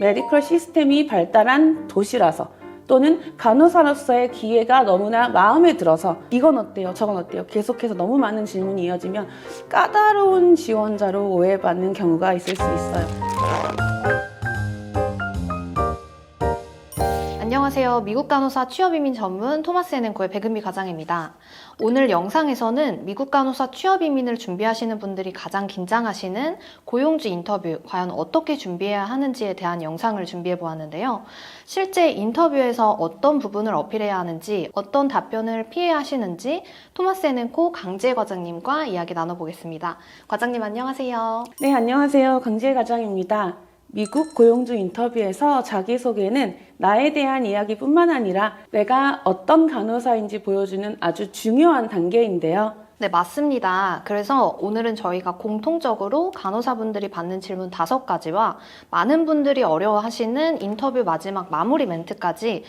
메디컬 시스템이 발달한 도시라서 또는 간호사로서의 기회가 너무나 마음에 들어서 이건 어때요? 저건 어때요? 계속해서 너무 많은 질문이 이어지면 까다로운 지원자로 오해받는 경우가 있을 수 있어요. 안녕하세요. 미국 간호사 취업이민 전문 토마스 앤&코의 백은비 과장입니다. 오늘 영상에서는 미국 간호사 취업이민을 준비하시는 분들이 가장 긴장하시는 고용주 인터뷰, 과연 어떻게 준비해야 하는지에 대한 영상을 준비해 보았는데요. 실제 인터뷰에서 어떤 부분을 어필해야 하는지, 어떤 답변을 피해야 하시는지 토마스 앤&코 강지혜 과장님과 이야기 나눠보겠습니다. 과장님 안녕하세요. 네, 안녕하세요. 강지혜 과장입니다. 미국 고용주 인터뷰에서 자기소개는 나에 대한 이야기뿐만 아니라 내가 어떤 간호사인지 보여주는 아주 중요한 단계인데요. 네, 맞습니다. 그래서 오늘은 저희가 공통적으로 간호사분들이 받는 질문 5가지와 많은 분들이 어려워하시는 인터뷰 마지막 마무리 멘트까지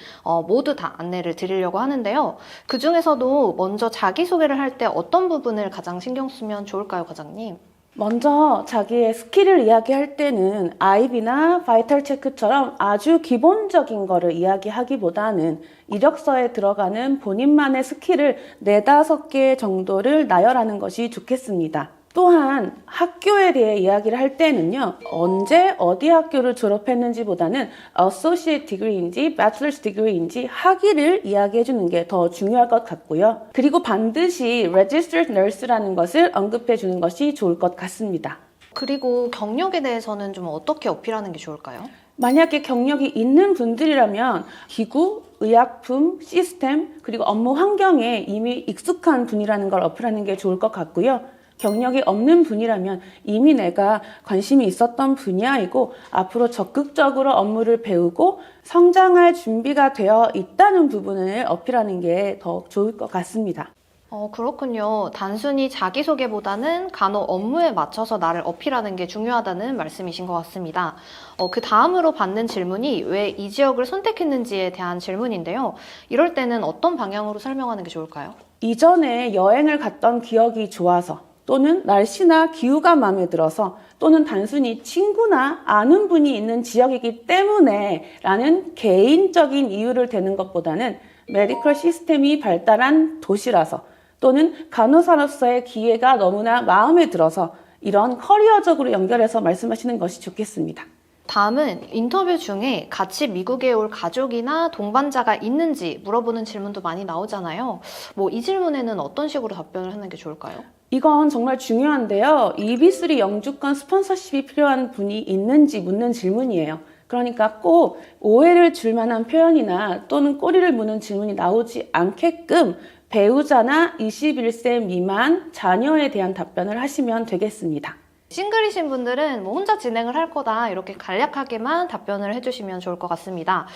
모두 다 안내를 드리려고 하는데요. 그 중에서도 먼저 자기소개를 할 때 어떤 부분을 가장 신경 쓰면 좋을까요, 과장님? 먼저 자기의 스킬을 이야기할 때는 IB나 바이탈 체크처럼 아주 기본적인 거를 이야기하기보다는 이력서에 들어가는 본인만의 스킬을 4-5개 정도를 나열하는 것이 좋겠습니다. 또한 학교에 대해 이야기를 할 때는요, 언제 어디 학교를 졸업했는지보다는 Associate Degree인지 Bachelor's Degree인지 학위를 이야기해 주는 게 더 중요할 것 같고요. 그리고 반드시 Registered Nurse라는 것을 언급해 주는 것이 좋을 것 같습니다. 그리고 경력에 대해서는 좀 어떻게 어필하는 게 좋을까요? 만약에 경력이 있는 분들이라면 기구, 의약품, 시스템, 그리고 업무 환경에 이미 익숙한 분이라는 걸 어필하는 게 좋을 것 같고요. 경력이 없는 분이라면 이미 내가 관심이 있었던 분야이고 앞으로 적극적으로 업무를 배우고 성장할 준비가 되어 있다는 부분을 어필하는 게 더 좋을 것 같습니다. 그렇군요. 단순히 자기소개보다는 간호 업무에 맞춰서 나를 어필하는 게 중요하다는 말씀이신 것 같습니다. 그 다음으로 받는 질문이 왜 이 지역을 선택했는지에 대한 질문인데요. 이럴 때는 어떤 방향으로 설명하는 게 좋을까요? 이전에 여행을 갔던 기억이 좋아서 또는 날씨나 기후가 마음에 들어서 또는 단순히 친구나 아는 분이 있는 지역이기 때문에 라는 개인적인 이유를 대는 것보다는 메디컬 시스템이 발달한 도시라서 또는 간호사로서의 기회가 너무나 마음에 들어서 이런 커리어적으로 연결해서 말씀하시는 것이 좋겠습니다. 다음은 인터뷰 중에 같이 미국에 올 가족이나 동반자가 있는지 물어보는 질문도 많이 나오잖아요. 이 질문에는 어떤 식으로 답변을 하는 게 좋을까요? 이건 정말 중요한데요. EB3 영주권 스폰서십이 필요한 분이 있는지 묻는 질문이에요. 그러니까 꼭 오해를 줄 만한 표현이나 또는 꼬리를 무는 질문이 나오지 않게끔 배우자나 21세 미만 자녀에 대한 답변을 하시면 되겠습니다. 싱글이신 분들은 혼자 진행을 할 거다 이렇게 간략하게만 답변을 해주시면 좋을 것 같습니다.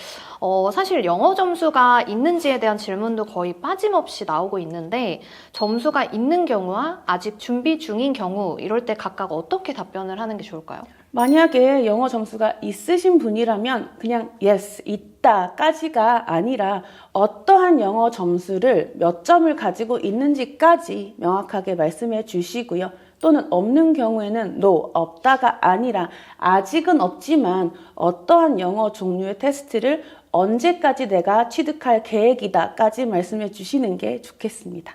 사실 영어 점수가 있는지에 대한 질문도 거의 빠짐없이 나오고 있는데 점수가 있는 경우와 아직 준비 중인 경우 이럴 때 각각 어떻게 답변을 하는 게 좋을까요? 만약에 영어 점수가 있으신 분이라면 그냥 yes, 있다 까지가 아니라 어떠한 영어 점수를 몇 점을 가지고 있는지까지 명확하게 말씀해 주시고요. 또는 없는 경우에는 no, 없다가 아니라 아직은 없지만 어떠한 영어 종류의 테스트를 언제까지 내가 취득할 계획이다까지 말씀해 주시는 게 좋겠습니다.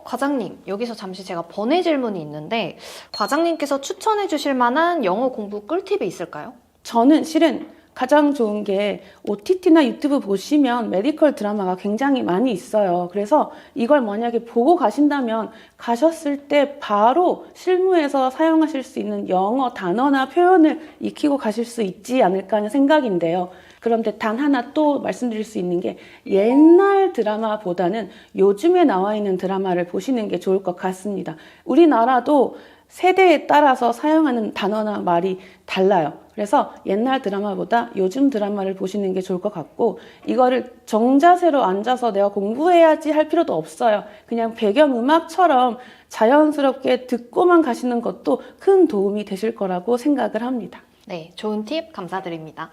과장님, 여기서 잠시 제가 번외 질문이 있는데 과장님께서 추천해 주실 만한 영어 공부 꿀팁이 있을까요? 저는 실은 가장 좋은 게 OTT나 유튜브 보시면 메디컬 드라마가 굉장히 많이 있어요. 그래서 이걸 만약에 보고 가신다면 가셨을 때 바로 실무에서 사용하실 수 있는 영어 단어나 표현을 익히고 가실 수 있지 않을까 하는 생각인데요. 그런데 단 하나 또 말씀드릴 수 있는 게 옛날 드라마보다는 요즘에 나와 있는 드라마를 보시는 게 좋을 것 같습니다. 우리나라도 세대에 따라서 사용하는 단어나 말이 달라요. 그래서 옛날 드라마보다 요즘 드라마를 보시는 게 좋을 것 같고 이거를 정자세로 앉아서 내가 공부해야지 할 필요도 없어요. 그냥 배경음악처럼 자연스럽게 듣고만 가시는 것도 큰 도움이 되실 거라고 생각을 합니다. 네, 좋은 팁 감사드립니다.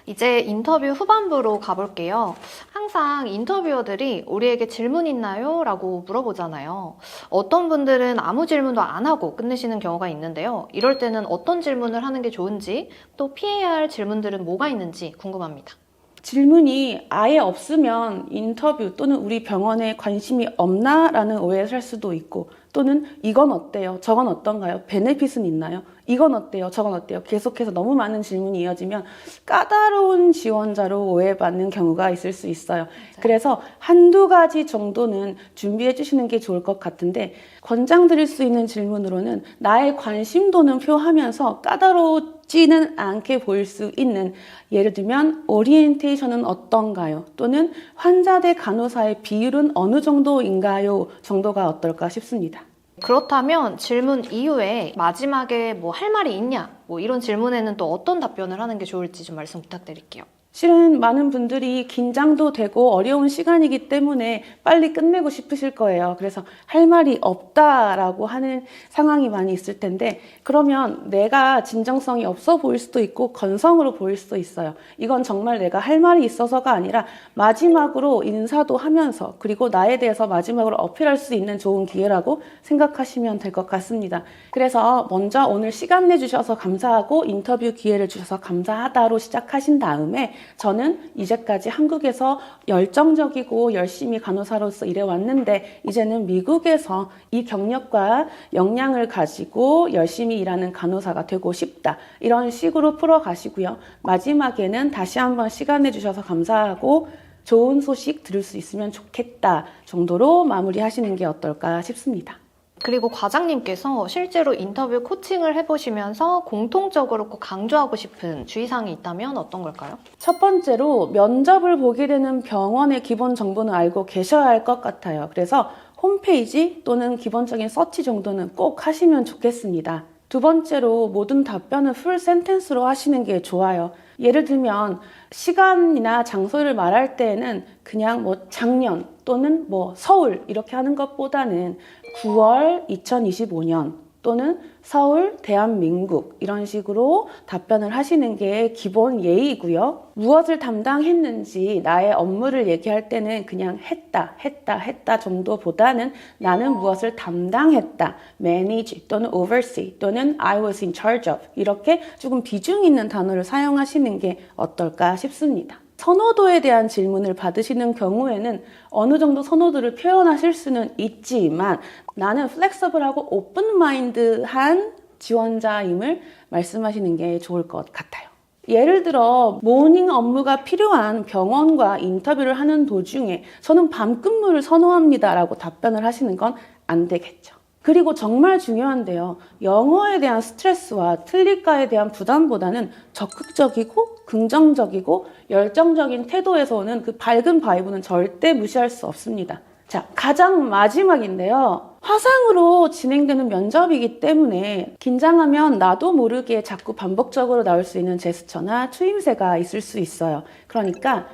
이제 인터뷰 후반부로 가볼게요. 항상 인터뷰어들이 우리에게 질문 있나요? 라고 물어보잖아요. 어떤 분들은 아무 질문도 안 하고 끝내시는 경우가 있는데요. 이럴 때는 어떤 질문을 하는 게 좋은지, 또 피해야 할 질문들은 뭐가 있는지 궁금합니다. 질문이 아예 없으면 인터뷰 또는 우리 병원에 관심이 없나라는 오해를 살 수도 있고, 또는 이건 어때요? 저건 어떤가요? 베네핏은 있나요? 이건 어때요? 저건 어때요? 계속해서 너무 많은 질문이 이어지면 까다로운 지원자로 오해받는 경우가 있을 수 있어요. 그래서 한두 가지 정도는 준비해 주시는 게 좋을 것 같은데, 권장드릴 수 있는 질문으로는 나의 관심도는 표하면서 까다롭지는 않게 보일 수 있는, 예를 들면 오리엔테이션은 어떤가요? 또는 환자 대 간호사의 비율은 어느 정도인가요? 정도가 어떨까 싶습니다. 그렇다면 질문 이후에 마지막에 뭐 할 말이 있냐? 뭐 이런 질문에는 또 어떤 답변을 하는 게 좋을지 좀 말씀 부탁드릴게요. 실은 많은 분들이 긴장도 되고 어려운 시간이기 때문에 빨리 끝내고 싶으실 거예요. 그래서 할 말이 없다라고 하는 상황이 많이 있을 텐데, 그러면 내가 진정성이 없어 보일 수도 있고 건성으로 보일 수도 있어요. 이건 정말 내가 할 말이 있어서가 아니라 마지막으로 인사도 하면서, 그리고 나에 대해서 마지막으로 어필할 수 있는 좋은 기회라고 생각하시면 될 것 같습니다. 그래서 먼저 오늘 시간 내주셔서 감사하고 인터뷰 기회를 주셔서 감사하다로 시작하신 다음에, 저는 이제까지 한국에서 열정적이고 열심히 간호사로서 일해왔는데 이제는 미국에서 이 경력과 역량을 가지고 열심히 일하는 간호사가 되고 싶다, 이런 식으로 풀어가시고요. 마지막에는 다시 한번 시간 내주셔서 감사하고 좋은 소식 들을 수 있으면 좋겠다 정도로 마무리하시는 게 어떨까 싶습니다. 그리고 과장님께서 실제로 인터뷰 코칭을 해보시면서 공통적으로 꼭 강조하고 싶은 주의사항이 있다면 어떤 걸까요? 첫 번째로 면접을 보게 되는 병원의 기본 정보는 알고 계셔야 할 것 같아요. 그래서 홈페이지 또는 기본적인 서치 정도는 꼭 하시면 좋겠습니다. 두 번째로 모든 답변을 풀 센텐스로 하시는 게 좋아요. 예를 들면 시간이나 장소를 말할 때에는 그냥 뭐 작년 또는 뭐 서울 이렇게 하는 것보다는 9월 2025년 또는 서울, 대한민국 이런 식으로 답변을 하시는 게 기본 예의고요. 무엇을 담당했는지 나의 업무를 얘기할 때는 그냥 했다 정도보다는 나는 무엇을 담당했다, manage 또는 oversee 또는 I was in charge of, 이렇게 조금 비중 있는 단어를 사용하시는 게 어떨까 싶습니다. 선호도에 대한 질문을 받으시는 경우에는 어느 정도 선호도를 표현하실 수는 있지만 나는 플렉서블하고 오픈마인드한 지원자임을 말씀하시는 게 좋을 것 같아요. 예를 들어 모닝 업무가 필요한 병원과 인터뷰를 하는 도중에 저는 밤 근무를 선호합니다 라고 답변을 하시는 건 안 되겠죠. 그리고 정말 중요한데요. 영어에 대한 스트레스와 틀릴까에 대한 부담보다는 적극적이고 긍정적이고 열정적인 태도에서 오는 그 밝은 바이브는 절대 무시할 수 없습니다. 자, 가장 마지막인데요. 화상으로 진행되는 면접이기 때문에 긴장하면 나도 모르게 자꾸 반복적으로 나올 수 있는 제스처나 추임새가 있을 수 있어요. 그러니까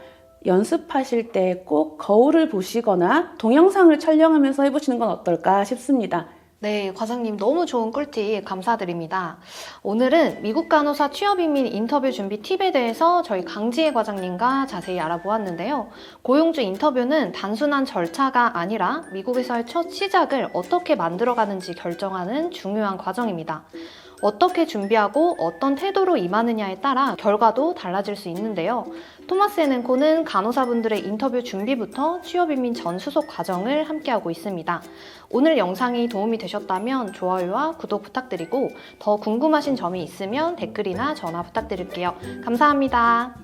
연습하실 때 꼭 거울을 보시거나 동영상을 촬영하면서 해보시는 건 어떨까 싶습니다. 네, 과장님 너무 좋은 꿀팁 감사드립니다. 오늘은 미국 간호사 취업 이민 인터뷰 준비 팁에 대해서 저희 강지혜 과장님과 자세히 알아보았는데요. 고용주 인터뷰는 단순한 절차가 아니라 미국에서의 첫 시작을 어떻게 만들어가는지 결정하는 중요한 과정입니다. 어떻게 준비하고 어떤 태도로 임하느냐에 따라 결과도 달라질 수 있는데요. 토마스 앤&코는 간호사분들의 인터뷰 준비부터 취업이민 전 수속 과정을 함께하고 있습니다. 오늘 영상이 도움이 되셨다면 좋아요와 구독 부탁드리고 더 궁금하신 점이 있으면 댓글이나 전화 부탁드릴게요. 감사합니다.